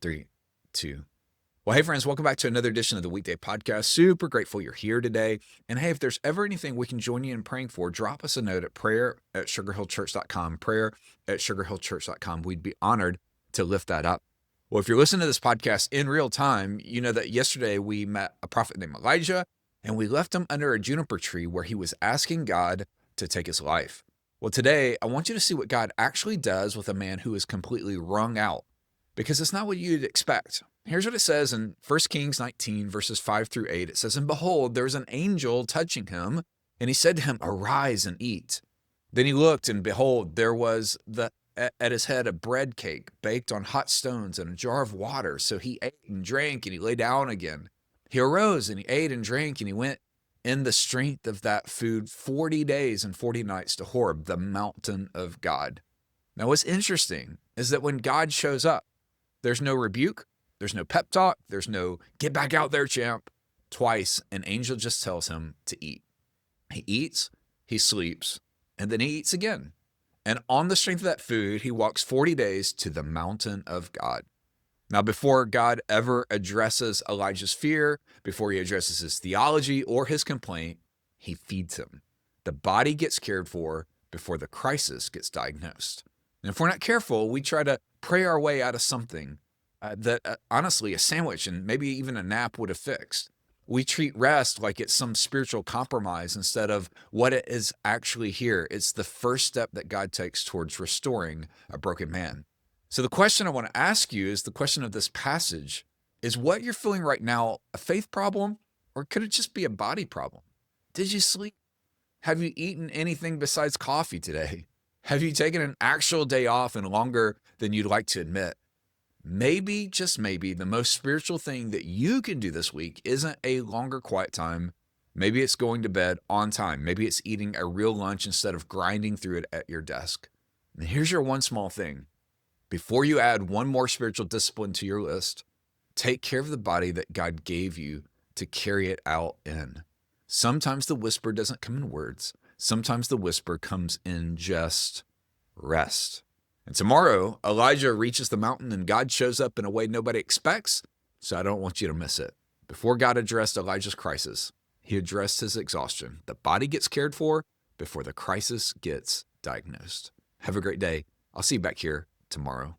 3, 2. Well, hey, friends, welcome back to another edition of the Weekday Podcast. Super grateful you're here today. And hey, if there's ever anything we can join you in praying for, drop us a note at prayer@sugarhillchurch.com, prayer@sugarhillchurch.com. We'd be honored to lift that up. Well, if you're listening to this podcast in real time, you know that yesterday we met a prophet named Elijah, and we left him under a juniper tree where he was asking God to take his life. Well, today, I want you to see what God actually does with a man who is completely wrung out, because it's not what you'd expect. Here's what it says in 1 Kings 19, verses 5 through 8. It says, "And behold, there was an angel touching him, and he said to him, 'Arise and eat.' Then he looked, and behold, there was at his head a bread cake baked on hot stones and a jar of water. So he ate and drank, and he lay down again. He arose, and he ate and drank, and he went in the strength of that food 40 days and 40 nights to Horeb, the mountain of God." Now, what's interesting is that when God shows up, there's no rebuke, there's no pep talk, there's no "get back out there, champ." Twice, an angel just tells him to eat. He eats, he sleeps, and then he eats again. And on the strength of that food, he walks 40 days to the mountain of God. Now, before God ever addresses Elijah's fear, before he addresses his theology or his complaint, he feeds him. The body gets cared for before the crisis gets diagnosed. And if we're not careful, we try to pray our way out of something that honestly, a sandwich and maybe even a nap would have fixed. We treat rest like it's some spiritual compromise instead of what it is actually here. It's the first step that God takes towards restoring a broken man. So the question I want to ask you is the question of this passage: is what you're feeling right now a faith problem, or could it just be a body problem? Did you sleep? Have you eaten anything besides coffee today? Have you taken an actual day off and longer than you'd like to admit? Maybe, just maybe, the most spiritual thing that you can do this week isn't a longer quiet time. Maybe it's going to bed on time. Maybe it's eating a real lunch instead of grinding through it at your desk. And here's your one small thing. Before you add one more spiritual discipline to your list, take care of the body that God gave you to carry it out in. Sometimes the whisper doesn't come in words. Sometimes the whisper comes in just rest. And tomorrow, Elijah reaches the mountain and God shows up in a way nobody expects, so I don't want you to miss it. Before God addressed Elijah's crisis, he addressed his exhaustion. The body gets cared for before the crisis gets diagnosed. Have a great day. I'll see you back here tomorrow.